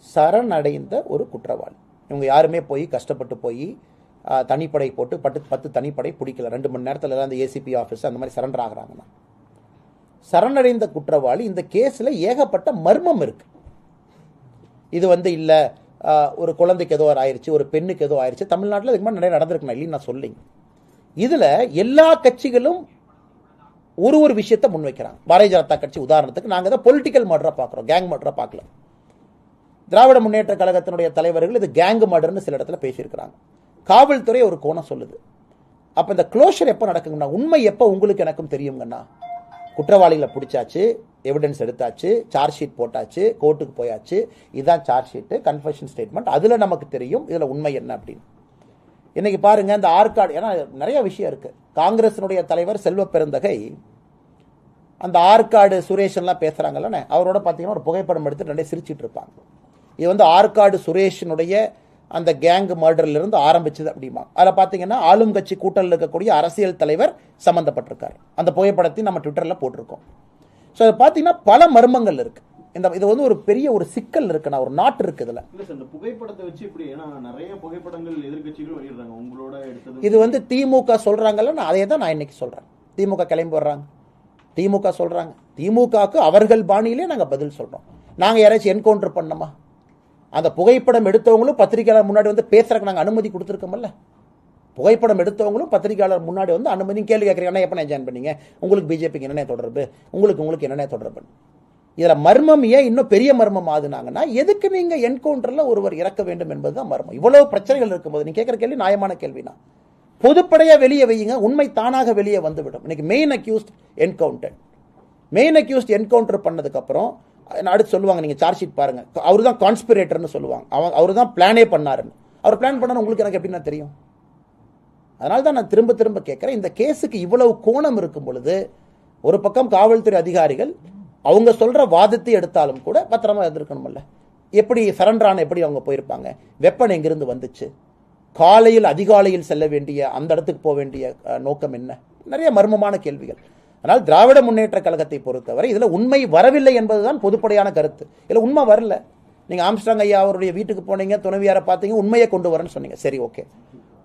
சரணடைந்த ஒரு குற்றவாளி. இவங்க யாருமே போய் கஷ்டப்பட்டு போய் தனிப்படை போட்டு 10 தனிப்படை பிடிக்கல. 2 மணி நேரத்தில் அந்த ஏசிபி ஆஃபீஸ் அந்த மாதிரி சரண்டர் ஆகிறாங்கன்னா, சரணடைந்த குற்றவாளி. இந்த கேஸில் ஏகப்பட்ட மர்மம் இருக்கு. இது இல்லை ஒரு குழந்தைக்கு ஏதோ ஆயிடுச்சு, ஒரு பெண்ணுக்கு ஏதோ ஆயிடுச்சு. தமிழ்நாட்டில் இதுக்கு மாதிரி நிறைய நடந்திருக்கணும் இல்லைன்னு நான் சொல்லிங்க. இதில் எல்லா கட்சிகளும் ஒரு விஷயத்தை முன்வைக்கிறாங்க. பாரதிய ஜனதா கட்சி உதாரணத்துக்கு நாங்கள் தான் பொலிட்டிக்கல் மர்டரை பார்க்குறோம், கேங் மர்டரை பார்க்கல. திராவிட முன்னேற்ற கழகத்தினுடைய தலைவர்கள் இது கேங் மர்டர்னு சில இடத்துல பேசியிருக்கிறாங்க. காவல்துறை ஒரு கோணம் சொல்லுது. அப்போ இந்த க்ளோஷர் எப்போ நடக்குங்கன்னா, உண்மை எப்போ உங்களுக்கு எனக்கும் தெரியுங்கன்னா, குற்றவாளிகளை பிடிச்சாச்சு, எவிடன்ஸ் எடுத்தாச்சு, சார்ஜ் ஷீட் போட்டாச்சு, கோர்ட்டுக்கு போயாச்சு, இதுதான் சார்ஜ் ஷீட்டு, கன்ஃபெஷன் ஸ்டேட்மெண்ட், அதில் நமக்கு தெரியும் இதில் உண்மை என்ன அப்படின்னு. இன்னைக்கு பாருங்க, இந்த ஆற்காடு, ஏன்னா நிறைய விஷயம் இருக்கு. காங்கிரசினுடைய தலைவர் செல்வ பெருந்தகை அந்த ஆற்காடு சுரேஷன்லாம் பேசுறாங்கல்ல, அவரோட பார்த்தீங்கன்னா ஒரு புகைப்படம் எடுத்து ரெண்டே சிரிச்சிட்டு இருப்பாங்க. இது ஆற்காடு சுரேஷனுடைய அந்த கேங் மர்டர்லேருந்து ஆரம்பிச்சது அப்படிமா. அதில் பார்த்தீங்கன்னா ஆளும் கட்சி கூட்டத்தில் இருக்கக்கூடிய அரசியல் தலைவர் சம்மந்தப்பட்டிருக்காரு. அந்த புகைப்படத்தை நம்ம ட்விட்டரில் போட்டிருக்கோம். ஸோ அதை பார்த்தீங்கன்னா பல மர்மங்கள் இருக்கு. இது ஒரு பெரிய ஒரு சிக்கல் இருக்குண்ணா, ஒரு நாட்டு இருக்கு இதுல. இந்த புகைப்படத்தை வச்சு இப்படி நிறைய புகைப்படங்கள் எதிர்கட்சிகள் வெளியிடுறாங்க. உங்களோட எடுத்தது இது திமுக சொல்றாங்கல்ல, நான் அதே தான் நான் இன்னைக்கு சொல்றேன். திமுக கிளம்பி வர்றாங்க, திமுக சொல்றாங்க. திமுகவுக்கு அவர்கள் பாணியிலே நாங்க பதில் சொல்றோம். நாங்க யாராச்சும் என்கவுண்டர் பண்ணோமா? அந்த புகைப்படம் எடுத்தவங்களும் பத்திரிகையாளர் முன்னாடி பேசுறதுக்கு நாங்கள் அனுமதி கொடுத்துருக்கோம்ல. புகைப்படம் எடுத்தவங்களும் பத்திரிகையாளர் முன்னாடி அனுமதி கேள்வி கேட்குறீங்க. எப்போ நான் ஜாயின் பண்ணீங்க, உங்களுக்கு பிஜேபிக்கு என்னென்ன தொடர்பு, உங்களுக்கு என்னென்ன தொடர்பு? இதில் மர்மம் ஏன் இன்னும் பெரிய மர்மம் ஆகுனாங்கன்னா, எதுக்கு நீங்கள் என்கவுண்டரில் ஒருவர் இறக்க வேண்டும் என்பதுதான் மர்மம். இவ்வளவு பிரச்சனைகள் இருக்கும்போது நீங்க கேட்குற கேள்வி நியாயமான கேள்வினா, பொதுப்படையா வெளியே வையுங்க, உண்மை தானாக வெளியே வந்துவிடும். இன்னைக்கு மெயின் அக்யூஸ்ட் என்கவுண்டர் பண்ணதுக்கு அப்புறம் அடுத்து சொல்லுவாங்க, நீங்க சார்ஜ் ஷீட் பாருங்க, அவரு தான் கான்ஸ்பிரேட்டர்னு சொல்லுவாங்க, அவரு தான் பிளானே பண்ணாருன்னு. அவர் பிளான் பண்ணாரு, உங்களுக்கு எனக்கு எப்படின்னா தெரியும்? அதனால தான் நான் திரும்ப திரும்ப கேட்கிறேன், இந்த கேஸுக்கு இவ்வளவு கோணம் இருக்கும் பொழுது, ஒரு பக்கம் காவல்துறை அதிகாரிகள் அவங்க சொல்ற வாதத்தை எடுத்தாலும் கூட பத்திரமா எதிர்க்கணும்ல. எப்படி சரண்டரான எப்படி அவங்க போயிருப்பாங்க? வெப்பன் எங்கிருந்து வந்துச்சு? காலையில் அதிகாலையில் செல்ல வேண்டிய அந்த இடத்துக்கு போக வேண்டிய நோக்கம் என்ன? நிறைய மர்மமான கேள்விகள். ஆனால் திராவிட முன்னேற்ற கழகத்தை பொறுத்தவரை இதுல உண்மை வரவில்லை என்பதுதான் பொதுப்படையான கருத்து. இதுல உண்மை வரல. நீங்க ஆம்ஸ்ட்ராங் ஐயா அவருடைய வீட்டுக்கு போனீங்க, துணைவியாரை பார்த்தீங்க, உண்மையை கொண்டு வரேன்னு சொன்னீங்க. சரி, ஓகே.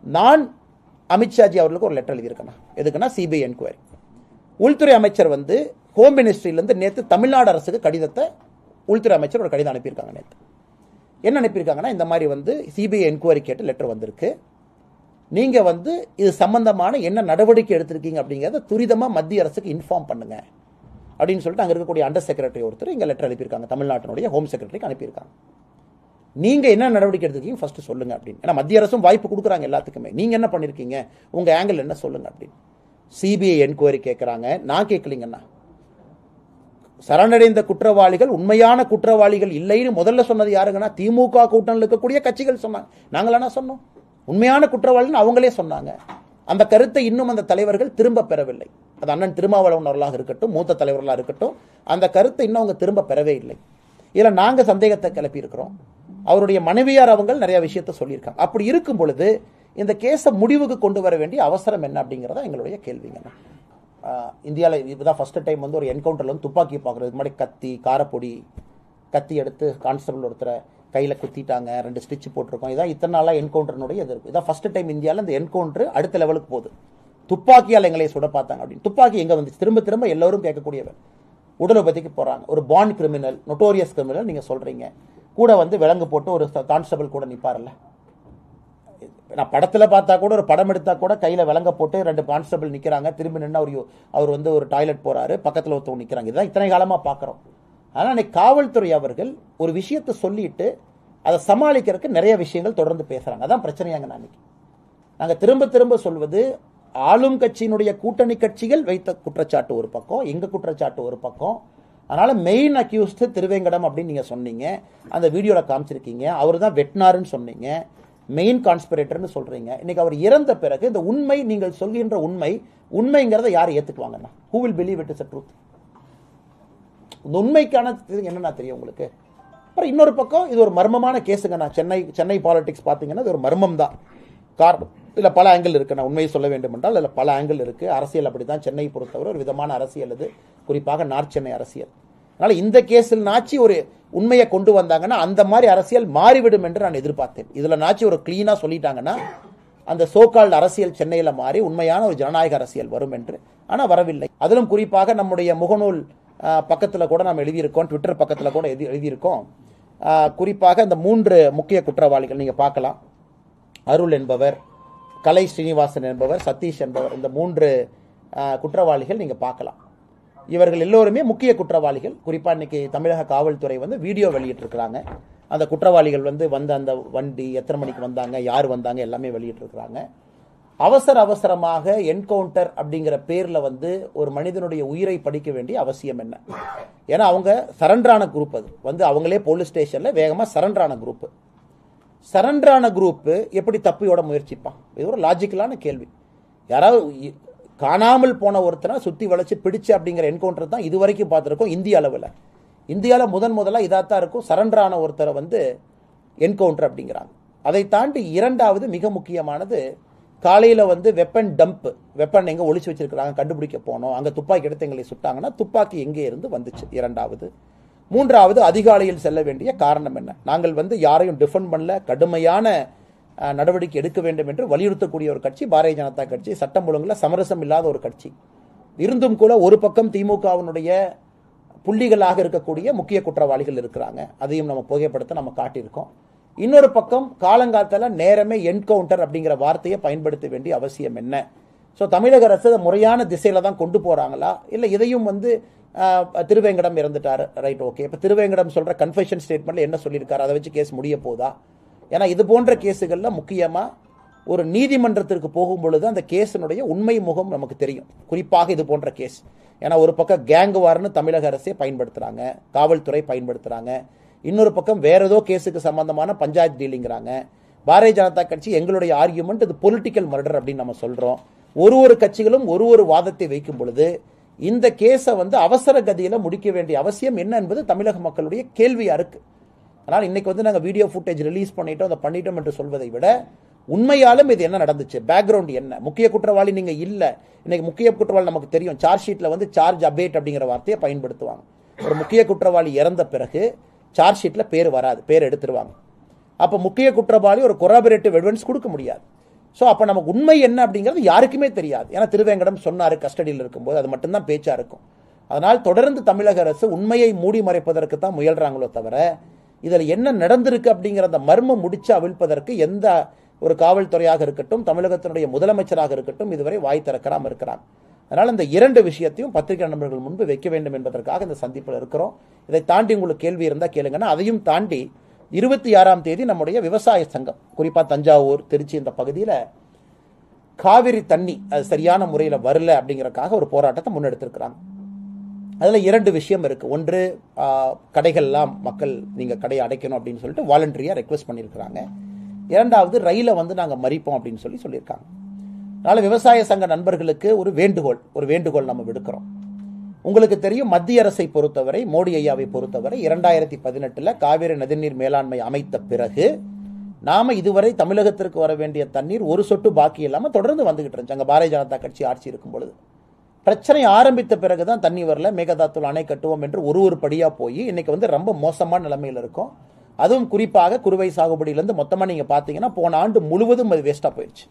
நான் அமித்ஷாஜி அவர்களுக்கு ஒரு லெட்டர் எழுதியிருக்கேன். எதுக்குன்னா சிபிஐ என்கொயரி. உள்துறை அமைச்சர் ஹோம் மினிஸ்ட்ரியிலிருந்து நேற்று தமிழ்நாடு அரசுக்கு கடிதத்தை உள்துறை அமைச்சர் ஒரு கடிதம் அனுப்பியிருக்காங்க. நேற்று என்ன அனுப்பியிருக்காங்கன்னா, இந்த மாதிரி சிபிஐ என்கொயரி கேட்டு லெட்டர் வந்திருக்கு, நீங்க இது சம்பந்தமான என்ன நடவடிக்கை எடுத்திருக்கீங்க அப்படிங்கிறத துரிதமா மத்திய அரசுக்கு இன்ஃபார்ம் பண்ணுங்க அப்படின்னு சொல்லிட்டு அங்க இருக்கக்கூடிய அண்டர் செக்ரட்டரி ஒருத்தர் இங்க லெட்டர் அனுப்பியிருக்காங்க. தமிழ்நாட்டினுடைய ஹோம் செக்ரட்டரிக்கு அனுப்பியிருக்காங்க. நீங்க என்ன நடவடிக்கை எடுத்திருக்கீங்க ஃபர்ஸ்ட் சொல்லுங்க அப்படின்னு. ஏன்னா மத்திய அரசும் வாய்ப்பு கொடுக்குறாங்க எல்லாத்துக்குமே. நீங்க என்ன பண்ணிருக்கீங்க, உங்க ஆங்கிள் என்ன சொல்லுங்க அப்படின்னு. சிபிஐ என்கொயரி கேட்கறாங்க. நான் கேட்கலீங்கன்னா, சரணடைந்த குற்றவாளிகள் உண்மையான குற்றவாளிகள் இல்லைன்னு முதல்ல சொன்னது யாருங்கன்னா, திமுக கூட்டணியில் இருக்கக்கூடிய கட்சிகள் சொன்னாங்க. நாங்களா சொன்னோம்? உண்மையான குற்றவாளின்னு அவங்களே சொன்னாங்க. அந்த கருத்தை இன்னும் அந்த தலைவர்கள் திரும்ப பெறவில்லை. அது அண்ணன் திருமாவளவன் அவர்களாக இருக்கட்டும், மூத்த தலைவர்களாக இருக்கட்டும், அந்த கருத்தை இன்னும் அவங்க திரும்ப பெறவே இல்லை. இதுல நாங்க சந்தேகத்தை கிளப்பி இருக்கிறோம். அவருடைய மனைவியார் அவங்க நிறைய விஷயத்த சொல்லியிருக்காங்க. அப்படி இருக்கும் பொழுது இந்த கேஸை முடிவுக்கு கொண்டு வர வேண்டிய அவசரம் என்ன அப்படிங்கிறத எங்களுடைய கேள்விங்க. இந்தியாவில் இதுதான் ஃபர்ஸ்ட் டைம் ஒரு என்கவுண்டர்ல துப்பாக்கி பார்க்குறது. முன்னாடி கத்தி, காரப்பொடி, கத்தி எடுத்து கான்ஸ்டபிள் ஒருத்தரை கையில் குத்திட்டாங்க, 2 ஸ்டிச் போட்டிருக்கோம். இதான் இத்தனை நாளாக என்கவுண்டர்னுடைய இது இருக்கு. இதான் ஃபர்ஸ்ட் டைம் இந்தியாவில் இந்த என்கவுண்டர் அடுத்த லெவலுக்கு போகுது. துப்பாக்கியால் எங்களை சுட பார்த்தாங்க அப்படின்னு. துப்பாக்கி எங்கே வந்துச்சு? திரும்ப திரும்ப எல்லாரும் கேட்கக்கூடியவர். உடலுபதிக்கு போகிறாங்க. ஒரு பாண்ட் கிரிமினல், நொட்டோரியஸ் கிரிமினல் நீங்கள் சொல்கிறீங்க. கூட விலங்கு போட்டு ஒரு கான்ஸ்டபிள் கூட நிற்பார்ல. நான் படத்தில் பார்த்தா கூட, ஒரு படம் எடுத்தா கூட கையில் விலங்க போட்டு 2 கான்ஸ்டபிள் நிற்கிறாங்க. திரும்பி நின்று அவர் ஒரு டாய்லெட் போகிறாரு, பக்கத்தில் ஒருத்தவங்க நிற்கிறாங்க. இதுதான் இத்தனை காலமாக பார்க்குறோம். ஆனால் இன்னைக்கு காவல்துறை அவர்கள் ஒரு விஷயத்தை சொல்லிட்டு அதை சமாளிக்கிறதுக்கு நிறைய விஷயங்கள் தொடர்ந்து பேசுகிறாங்க. அதான் பிரச்சனையாங்க. நாங்கள் திரும்ப திரும்ப சொல்வது, ஆளும் கட்சியினுடைய கூட்டணி கட்சிகள் வைத்த குற்றச்சாட்டு ஒரு பக்கம், எங்க குற்றச்சாட்டு ஒரு பக்கம். அதனால மெயின் அக்யூஸ்ட் திருவேங்கடம் அப்படின்னு நீங்க சொன்னீங்க, அந்த வீடியோல காமிச்சிருக்கீங்க. அவர் தான் வெட்டினாருன்னு சொன்னீங்க, மெயின் கான்ஸ்பிரேட்டர்னு சொல்றீங்க. இன்னைக்கு அவர் இறந்த பிறகு இந்த உண்மை, நீங்கள் சொல்கின்ற உண்மைங்கிறத யார் ஏத்துக்குவாங்கன்னா? who will believe it is a truth? இந்த உண்மைக்கான என்னன்னா தெரியும் உங்களுக்கு. அப்புறம் இன்னொரு பக்கம் இது ஒரு மர்மமான கேஸுங்க. நான் சென்னை பாலிடிக்ஸ் பார்த்தீங்கன்னா இது ஒரு மர்மம் தான். காரணம் இல்ல, பல ஆங்கிள் இருக்கு. நான் உண்மையை சொல்ல வேண்டும் என்றால் பல ஆங்கிள் இருக்கு. அரசியல் அப்படித்தான். சென்னை பொறுத்தவரை ஒரு விதமான அரசியல், இது குறிப்பாக நார்த் சென்னை அரசியல். அதனால இந்த கேஸில் நாச்சி ஒரு உண்மையை கொண்டு வந்தாங்கன்னா அந்த மாதிரி அரசியல் மாறிவிடும் என்று நான் எதிர்பார்த்தேன். இதுல நாச்சி ஒரு கிளீனா சொல்லிட்டாங்கன்னா அந்த சோகால்டு அரசியல் சென்னையில மாறி உண்மையான ஒரு ஜனநாயக அரசியல் வரும் என்று. ஆனா வரவில்லை. அதிலும் குறிப்பாக நம்முடைய முகநூல் பக்கத்துல கூட நாம் எழுதியிருக்கோம், ட்விட்டர் பக்கத்துல கூட எழுதியிருக்கோம். குறிப்பாக இந்த 3 முக்கிய குற்றவாளிகள் நீங்க பார்க்கலாம். அருள் என்பவர், கலை ஸ்ரீனிவாசன் என்பவர், சதீஷ் என்பவர், இந்த 3 குற்றவாளிகள் நீங்க பார்க்கலாம். இவர்கள் எல்லோருமே முக்கிய குற்றவாளிகள். குறிப்பா இன்னைக்கு தமிழக காவல்துறை வந்து வீடியோ வெளியிட்டிருக்கிறாங்க. அந்த குற்றவாளிகள் வந்து வந்த அந்த வண்டி எத்தனை மணிக்கு வந்தாங்க, யார் வந்தாங்க, எல்லாமே வெளியிட்டிருக்கிறாங்க. அவசரமாக என்கவுண்டர் அப்படிங்கிற பேர்ல வந்து ஒரு மனிதனுடைய உயிரை படிக்க வேண்டிய அவசியம் என்ன? ஏன்னா அவங்க சரண்டரான குரூப். அது வந்து அவங்களே போலீஸ் ஸ்டேஷன்ல வேகமா சரண்டரான குரூப். சரண்டரான குரூப் எப்படி தப்பியோட முயற்சிப்பான்? இது ஒரு லாஜிக்கலான கேள்வி. யாராவது காணாமல் போன ஒருத்தனை சுத்தி வளைச்சு பிடிச்சு அப்படிங்கிற என்கவுண்டர் தான் இதுவரைக்கும் பார்த்துருக்கோம் இந்திய அளவில். இந்தியாவில் முதலாக இதாத்தான் இருக்கும், சரண்டரான ஒருத்தரை வந்து என்கவுண்டர் அப்படிங்கிறாங்க. அதை தாண்டி இரண்டாவது மிக முக்கியமானது, காலையில் வந்து வெப்பன் டம்ப், வெப்பன் எங்கே ஒளிச்சு வச்சிருக்கிறாங்க கண்டுபிடிக்க போனோம், அங்கே துப்பாக்கி எடுத்து எங்களை சுட்டாங்கன்னா துப்பாக்கி எங்கே இருந்து வந்துச்சு இரண்டாவது. மூன்றாவது அதிகாலையில் செல்ல வேண்டிய காரணம் என்ன? நாங்கள் வந்து யாரையும் டிஃபெண்ட் பண்ணல, கடுமையான நடவடிக்கை எடுக்க வேண்டும் என்று வலியுறுத்தக்கூடிய ஒரு கட்சி பாரதிய ஜனதா கட்சி. சட்டம் ஒழுங்குல சமரசம் இல்லாத ஒரு கட்சி. இருந்தும் கூட ஒரு பக்கம் திமுகவினுடைய புள்ளிகளாக இருக்கக்கூடிய முக்கிய குற்றவாளிகள் இருக்கிறாங்க. அதையும் நம்ம புகைப்படத்தை நம்ம காட்டியிருக்கோம். இன்னொரு பக்கம் காலங்காலத்தில் நேரமே என்கவுண்டர் அப்படிங்கிற வார்த்தையை பயன்படுத்த வேண்டிய அவசியம் என்ன? ஸோ தமிழக அரசு முறையான திசையில தான் கொண்டு போறாங்களா, இல்லை இதையும் வந்து திருவேங்கடம் இறந்துட்டாரு, ரைட், ஓகே, இப்போ திருவேங்கடம் சொல்ற கன்ஃபெஷன் ஸ்டேட்மெண்ட்ல என்ன சொல்லியிருக்காரு, அதை வச்சு கேஸ் முடிய போதா? ஏன்னா இது போன்ற கேஸுகள்ல முக்கியமா ஒரு நீதிமன்றத்திற்கு போகும் பொழுது அந்த கேஸினுடைய உண்மை முகம் நமக்கு தெரியும். குறிப்பாக இது போன்ற கேஸ். ஏன்னா ஒரு பக்கம் கேங் வார்னு தமிழக அரசே பயன்படுத்துறாங்க, காவல்துறை பயன்படுத்துறாங்க. இன்னொரு பக்கம் வேற ஏதோ கேஸுக்கு சம்பந்தமான பஞ்சாயத்து டீலிங்கிறாங்க. பாரதிய ஜனதா கட்சி எங்களுடைய ஆர்கியூமெண்ட் இது பொலிட்டிக்கல் மர்டர் அப்படின்னு நம்ம சொல்றோம். ஒரு கட்சிகளும் ஒரு வாதத்தை வைக்கும் பொழுது இந்த கேஸை வந்து அவசர கதியில முடிக்க வேண்டிய அவசியம் என்ன என்பது தமிழக மக்களுடைய கேள்வியா இருக்கு. அதனால் இன்னைக்கு வந்து நாங்கள் வீடியோ ஃபுட்டேஜ் ரிலீஸ் பண்ணிட்டோம், அதை பண்ணிட்டோம் என்று சொல்வதை விட உண்மையாலும் இது என்ன நடந்துச்சு, பேக்ரவுண்ட் என்ன? முக்கிய குற்றவாளி நீங்க இல்ல, இன்னைக்கு முக்கிய குற்றவாளி நமக்கு தெரியும். சார்ஜ் ஷீட்ல வந்து சார்ஜ் அபேட் அப்படிங்கிற வார்த்தையை பயன்படுத்துவாங்க. ஒரு முக்கிய குற்றவாளி இறந்த பிறகு சார்ஜ் ஷீட்ல பேர் வராது, பேர் எடுத்துருவாங்க. அப்ப முக்கிய குற்றவாளி ஒரு கொராபரேட்டிவ் எவிடன்ஸ் கொடுக்க முடியாது. ஸோ அப்ப நமக்கு உண்மை என்ன அப்படிங்கிறது யாருக்குமே தெரியாது. ஏன்னா திருவேங்கடம் சொன்னாரு கஸ்டடியில் இருக்கும்போது, அது மட்டும்தான் பேச்சா இருக்கும். அதனால் தொடர்ந்து தமிழக அரசு உண்மையை மூடி மறைப்பதற்கு தான் முயல்றாங்களோ தவிர இதில் என்ன நடந்திருக்கு அப்படிங்கிற அந்த மர்மம் முடிச்சு அவிழ்ப்பதற்கு எந்த ஒரு காவல்துறையாக இருக்கட்டும், தமிழகத்தினுடைய முதலமைச்சராக இருக்கட்டும் இதுவரை வாய் திறக்காம இருக்கிறாங்க. அதனால் இந்த 2 விஷயத்தையும் பத்திரிகை நண்பர்கள் முன்பு வைக்க வேண்டும் என்பதற்காக இந்த சந்திப்பில் இருக்கிறோம். இதை தாண்டி உங்களுக்கு கேள்வி இருந்தால் கேளுங்கன்னா, அதையும் தாண்டி 26ஆம் தேதி நம்முடைய விவசாய சங்கம், குறிப்பா தஞ்சாவூர், திருச்சி இந்த பகுதியில் காவிரி தண்ணி அது சரியான முறையில் வரல அப்படிங்கறக்காக ஒரு போராட்டத்தை முன்னெடுத்திருக்கிறாங்க. அதுல 2 விஷயம் இருக்கு. ஒன்று, கடைகள்லாம் மக்கள் நீங்க கடையை அடைக்கணும் அப்படின்னு சொல்லிட்டு வாலண்டரியா ரெக்வெஸ்ட் பண்ணியிருக்கிறாங்க. இரண்டாவது, ரயிலை வந்து நாங்க மறிப்போம் அப்படின்னு சொல்லியிருக்காங்க. அதனால விவசாய சங்க நண்பர்களுக்கு ஒரு வேண்டுகோள் நம்ம விடுக்கிறோம். உங்களுக்கு தெரியும், மத்திய அரசை பொறுத்தவரை, மோடி ஐயாவை பொறுத்தவரை 2018 காவிரி நதிநீர் மேலாண்மை அமைத்த பிறகு நாம இதுவரை தமிழகத்திற்கு வர வேண்டிய தண்ணீர் ஒரு சொட்டு பாக்கி இல்லாம தொடர்ந்து வந்துகிட்டு இருந்துச்சு. அங்க பாரதிய ஜனதா கட்சி ஆட்சி இருக்கும் பொழுது. பிரச்சனை ஆரம்பித்த பிறகுதான் தண்ணி வரல, மேகதாத்துல அணை கட்டுவோம் என்று ஒரு படியா போய் இன்னைக்கு வந்து ரொம்ப மோசமான நிலைமையில் இருக்கும். அதுவும் குறிப்பாக குறுவை சாகுபடியிலிருந்து மொத்தமா நீங்க பாத்தீங்கன்னா போன ஆண்டு முழுவதும் அது வேஸ்டா போயிடுச்சு.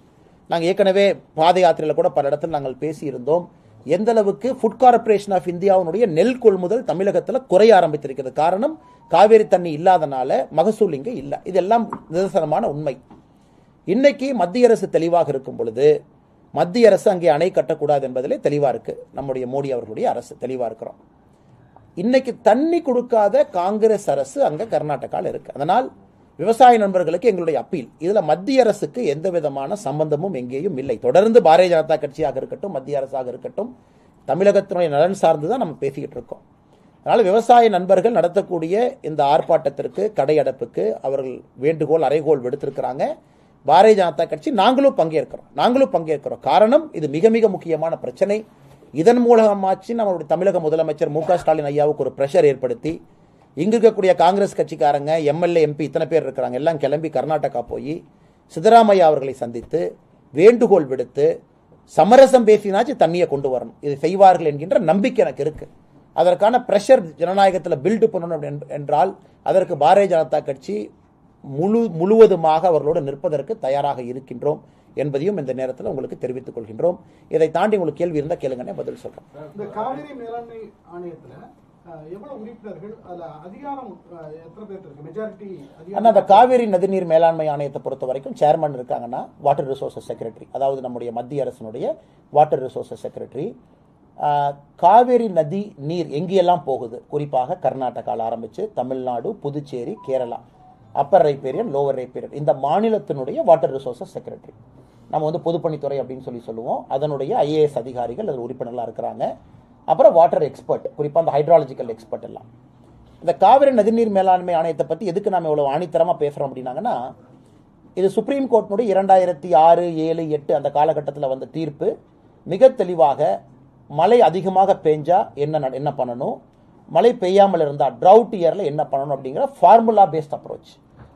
நாங்கள் ஏற்கனவே பாத யாத்திரையில் கூட பல இடத்துல நாங்கள் பேசியிருந்தோம். எந்த அளவுக்கு ஃபுட் கார்பரேஷன் ஆஃப் இந்தியாவுடைய நெல் கொள்முதல் தமிழகத்தில் குறைய ஆரம்பித்திருக்கிறது. காரணம், காவேரி தண்ணி இல்லாதனால மகசூல் இங்கே இல்லை. இதெல்லாம் நிதர்சனமான உண்மை. இன்னைக்கு மத்திய அரசு தெளிவாக இருக்கும் பொழுது மத்திய அரசு அங்கே அணை கட்டக்கூடாது என்பதிலே தெளிவா இருக்கு. நம்முடைய மோடி அவர்களுடைய அரசு தெளிவா இருக்கிறோம். இன்னைக்கு தண்ணி கொடுக்காத காங்கிரஸ் அரசு அங்க கர்நாடகாவில் இருக்கு. அதனால் விவசாய நண்பர்களுக்கு எங்களுடைய அப்பீல், இதுல மத்திய அரசுக்கு எந்த விதமான சம்பந்தமும் எங்கேயும் இல்லை. தொடர்ந்து பாரதிய ஜனதா கட்சியாக இருக்கட்டும், மத்திய அரசாக இருக்கட்டும், தமிழகத்தினுடைய நலன் சார்ந்துதான் நம்ம பேசிக்கிட்டு இருக்கோம். அதனால விவசாய நண்பர்கள் நடத்தக்கூடிய இந்த ஆர்ப்பாட்டத்திற்கு, கடையடைப்புக்கு அவர்கள் வேண்டுகோள், அறைகோள் விடுத்திருக்கிறாங்க. பாரதிய ஜனதா கட்சி நாங்களும் பங்கேற்கிறோம். காரணம், இது மிக மிக முக்கியமான பிரச்சனை. இதன் மூலமாச்சு நம்மளுடைய தமிழக முதலமைச்சர் மு.க. ஸ்டாலின் ஐயாவுக்கு ஒரு பிரஷர் ஏற்படுத்தி, இங்க இருக்கக்கூடிய காங்கிரஸ் கட்சிக்காரங்க, எம்எல்ஏ, எம்பி இத்தனை பேர் இருக்கிறாங்க, எல்லாம் கிளம்பி கர்நாடகா போய் சித்தராமையா அவர்களை சந்தித்து வேண்டுகோள் விடுத்து சமரசம் பேசினாச்சு தண்ணியை கொண்டு வரணும். இது செய்வார்கள் என்கின்ற நம்பிக்கை எனக்கு இருக்கு. அதற்கான பிரஷர் ஜனநாயகத்தில் பில்டு பண்ணணும் என்றால் அதற்கு பாரதிய ஜனதா கட்சி முழுவதுமாக அவர்களோடு நிற்பதற்கு தயாராக இருக்கின்றோம் என்பதையும் இந்த நேரத்தில் உங்களுக்கு தெரிவித்துக் கொள்கின்றோம். இதை தாண்டி உங்களுக்கு கேள்வி இருந்தால் கேளுங்கன்னே பதில் சொல்றோம். இந்த காவிரி மேலாண்மை ஆணையத்தில் எவ்வளவு உறுப்பினர்கள், அதுல அதிகாரம் எத்தனை பேர் இருக்கு? மெஜாரிட்டி அதிகாரம். அந்த காவிரி நதிநீர் மேலாண்மை ஆணையத்தை பொறுத்த வரைக்கும் சேர்மன் இருக்காங்கன்னா வாட்டர் ரிசோர்சஸ் செக்ரட்டரி, அதாவது நம்முடைய மத்திய அரசினுடைய வாட்டர் ரிசோர்சஸ் செக்ரட்டரி. காவேரி நதி நீர் எங்கெல்லாம் போகுது, குறிப்பாக கர்நாடகாவில் ஆரம்பிச்சு Tamil Nadu, Puducherry, Kerala, upper riparian, lower riparian, இந்த மாநிலத்தினுடைய வாட்டர் ரிசோர்சஸ் செக்ரட்டரி. நம்ம வந்து பொதுப்பணித்துறை அப்படின்னு சொல்லுவோம். அதனுடைய ஐஏஎஸ் அதிகாரிகள் அதில் உறுப்பினர்களாக இருக்கிறாங்க. அப்புறம் வாட்டர் எக்ஸ்பர்ட், குறிப்பாக அந்த ஹைட்ராலஜிக்கல் எக்ஸ்பர்ட் எல்லாம். இந்த காவிரி நதிநீர் மேலாண்மை ஆணையத்தை பற்றி எதுக்கு நாம் இவ்வளோ ஆணித்தரமாக பேசுகிறோம் அப்படின்னாங்கன்னா, இது சுப்ரீம் கோர்ட்டினுடைய 2006, 7, 8 அந்த காலகட்டத்தில் வந்த தீர்ப்பு மிக தெளிவாக மழை அதிகமாக பெஞ்சா என்ன பண்ணணும், மழை பெய்யாமல் இருந்தால் ட்ரவுட் இயரில் என்ன பண்ணணும் அப்படிங்கிற ஃபார்முலா பேஸ்ட் அப்ரோச்.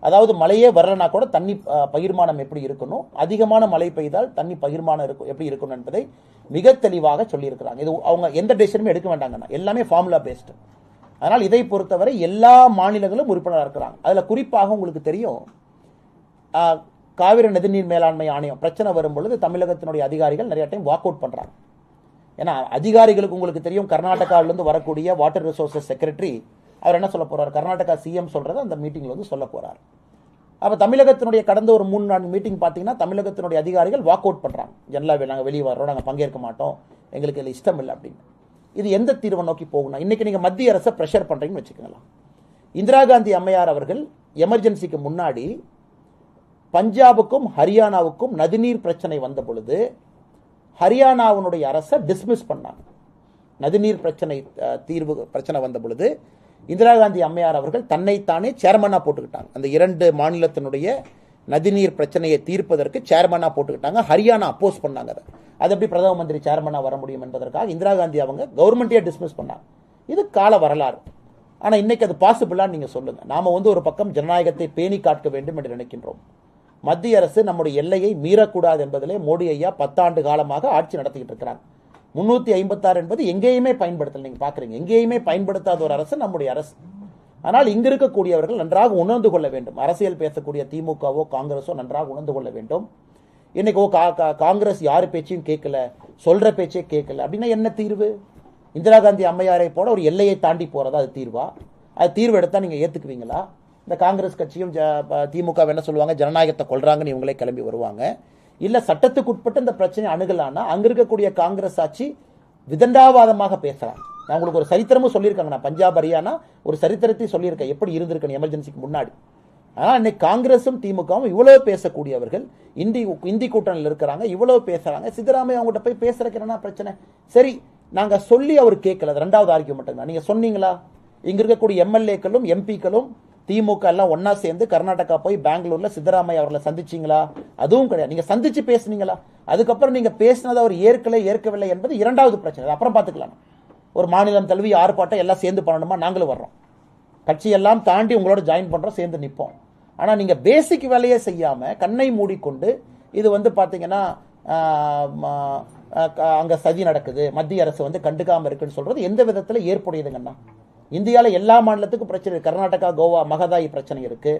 அதாவது மழையே வரலனா கூட தண்ணி பகிர்மானம் எப்படி இருக்கணும், அதிகமான மழை பெய்தால் தண்ணி பகிர்மானம் எப்படி இருக்கணும் என்பதை மிக தெளிவாக சொல்லியிருக்கிறாங்க. இது அவங்க எந்த டெசிஷனுமே எடுக்க வேண்டாங்கண்ணா, எல்லாமே ஃபார்முலா பேஸ்டு. அதனால் இதை பொறுத்தவரை எல்லா மாநிலங்களும் உறுப்பினராக இருக்கிறாங்க. அதில் குறிப்பாக உங்களுக்கு தெரியும், காவிரி நதிநீர் மேலாண்மை ஆணையம் பிரச்சனை வரும்பொழுது தமிழகத்தினுடைய அதிகாரிகள் நிறைய டைம் வாக் அவுட் பண்ணுறாங்க. ஏன்னா அதிகாரிகளுக்கு உங்களுக்கு தெரியும், கர்நாடகாவிலிருந்து வரக்கூடிய வாட்டர் ரிசோர்சஸ் செக்ரட்டரி அவர் என்ன சொல்ல போறார், கர்நாடகா சிஎம் சொல்றதை அந்த மீட்டிங்ல வந்து சொல்ல போறார். அப்ப தமிழகத்தினுடைய கடந்த ஒரு 3-4 மீட்டிங் பார்த்தீங்கன்னா தமிழகத்தினுடைய அதிகாரிகள் வாக் அவுட் பண்றாங்க. ஜெனரலாக நாங்கள் வெளியே வர்றோம், நாங்கள் பங்கேற்க மாட்டோம், எங்களுக்கு இதில் இஷ்டம் இல்லை அப்படின்னு. இது எந்த தீர்வை நோக்கி போகணும்? இன்னைக்கு நீங்க மத்திய அரசை பிரஷர் பண்றீங்கன்னு வச்சுக்கலாம். இந்திரா காந்தி அம்மையார் அவர்கள் எமர்ஜென்சிக்கு முன்னாடி பஞ்சாபுக்கும் ஹரியானாவுக்கும் நதிநீர் பிரச்சனை வந்த பொழுது ஹரியானாவுடைய அரசை டிஸ்மிஸ் பண்ணாங்க. நதிநீர் பிரச்சனை வந்த பொழுது இந்திரா காந்தி அம்மையார் அவர்கள் தன்னைத்தானே சேர்மனா போட்டுக்கிட்டாங்க. அந்த 2 மாநிலத்தினுடைய நதிநீர் பிரச்சனையை தீர்ப்பதற்கு சேர்மனா போட்டுக்கிட்டாங்க. ஹரியானா அப்போஸ் பண்ணாங்க. அது எப்படி பிரதம மந்திரி சேர்மனா வர முடியும் என்பதற்காக இந்திரா காந்தி அவங்க கவர்மெண்ட்டே டிஸ்மிஸ் பண்ணாங்க. இது கால வரலாறு. ஆனால் இன்னைக்கு அது பாசிபிளான்னு நீங்க சொல்லுங்க. நாம வந்து ஒரு பக்கம் ஜனநாயகத்தை பேணி காக்க வேண்டும் என்று நினைக்கின்றோம். மத்திய அரசு நம்முடைய எல்லையை மீறக்கூடாது என்பதிலே மோடி ஐயா 10 ஆண்டு காலமாக ஆட்சி நடத்திக்கிட்டு இருக்கிறாங்க. 356 என்பது எங்கேயுமே பயன்படுத்தல. நீங்க பாக்குறீங்க, எங்கேயுமே பயன்படுத்தாத ஒரு அரசு நம்முடைய அரசு. ஆனால் இங்க இருக்கக்கூடியவர்கள் நன்றாக உணர்ந்து கொள்ள வேண்டும். அரசியல் பேசக்கூடிய திமுகவோ காங்கிரஸோ நன்றாக உணர்ந்து கொள்ள வேண்டும். இன்னைக்கு காங்கிரஸ் யாரு பேச்சையும் கேட்கல, சொல்ற பேச்சே கேட்கல அப்படின்னா என்ன தீர்வு? இந்திரா காந்தி அம்மையாரை போல ஒரு எல்லையை தாண்டி போறதா அது தீர்வா? அது தீர்வு எடுத்தா நீங்க ஏத்துக்குவீங்களா? இந்த காங்கிரஸ் கட்சியும் திமுக என்ன சொல்லுவாங்க, ஜனநாயகத்தை கொள்றாங்கன்னு இவங்களே கிளம்பி வருவாங்க. இல்ல சட்டத்துக்கு உட்பட்டு இந்த பிரச்சனை அணுகலான்னா அங்க இருக்கக்கூடிய காங்கிரஸ் ஆட்சி விதண்டாவாதமாக பேசுறாங்க. நான் உங்களுக்கு ஒரு சரித்திரமும் சொல்லியிருக்காங்க. நான் பஞ்சாப் ஹரியானா ஒரு சரித்திரத்தை சொல்லியிருக்கேன், எப்படி இருந்திருக்கேன் எமர்ஜென்சிக்கு முன்னாடி. ஆனால் இன்னைக்கு காங்கிரஸும் திமுகவும் இவ்வளவு பேசக்கூடியவர்கள் இந்தி கூட்டணியில் இருக்கிறாங்க, இவ்வளவு பேசுறாங்க. சித்தராமையா அவங்ககிட்ட போய் பேசுறதுக்கு பிரச்சனை? சரி, நாங்க சொல்லி அவர் கேட்கல, அது 2வது ஆர்கியூமெண்ட் தான். நீங்க சொன்னீங்களா? இங்க இருக்கக்கூடிய எம்எல்ஏக்களும் எம்பிக்களும் திமுக எல்லாம் ஒன்னா சேர்ந்து கர்நாடகா போய் பெங்களூர்ல சித்தராமையா அவர்களை சந்திச்சீங்களா? அதுவும் கிடையாது. நீங்க சந்திச்சு பேசுனீங்களா? அதுக்கப்புறம் நீங்க பேசினதை அவர் ஏற்கவில்லை என்பது 2வது பிரச்சனை. அப்புறம் பாத்துக்கலாம். ஒரு மாநிலம் தழுவி ஆர்ப்பாட்டம் எல்லாம் சேர்ந்து பண்ணணுமா? நாங்களும் வர்றோம், கட்சியெல்லாம் தாண்டி உங்களோட ஜாயின் பண்றோம், சேர்ந்து நிற்போம். ஆனா நீங்க பேசிக் வேலையே செய்யாம கண்ணை மூடிக்கொண்டு இது வந்து பாத்தீங்கன்னா அங்க சதி நடக்குது, மத்திய அரசு வந்து கண்டுக்காம இருக்குன்னு சொல்றது எந்த விதத்துல ஏற்புடையதுங்கன்னா? இந்தியாவில் எல்லா மாநிலத்துக்கும் பிரச்சனை இருக்கு. கர்நாடகா, கோவா மகதாயி பிரச்சனை இருக்கு.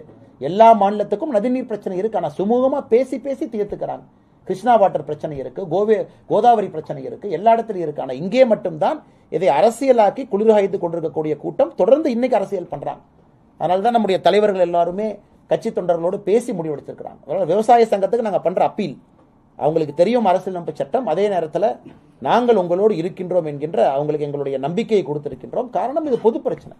எல்லா மாநிலத்துக்கும் நதிநீர் பிரச்சனை இருக்கு. ஆனா சுமூகமா பேசி தீர்த்துக்கிறாங்க. கிருஷ்ணா வாட்டர் பிரச்சனை இருக்கு, கோதாவரி பிரச்சனை இருக்கு, எல்லா இடத்துலையும் இருக்கு. ஆனா இங்கே மட்டும்தான் இதை அரசியலாக்கி குளிர்காய்ந்து கொண்டிருக்கக்கூடிய கூட்டம் தொடர்ந்து இன்னைக்கு அரசியல் பண்றாங்க. அதனால்தான் நம்முடைய தலைவர்கள் எல்லாருமே கட்சி தொண்டர்களோடு பேசி முடிவெடுத்திருக்கிறாங்க. விவசாய சங்கத்துக்கு நாங்க பண்ற அப்பீல், அவங்களுக்கு தெரியும் அரசியலமைப்பு சட்டம், அதே நேரத்தில் நாங்கள் உங்களோடு இருக்கின்றோம் என்கின்ற அவங்களுக்கு எங்களுடைய நம்பிக்கையை கொடுத்திருக்கின்றோம். காரணம் இது பொது பிரச்சனை.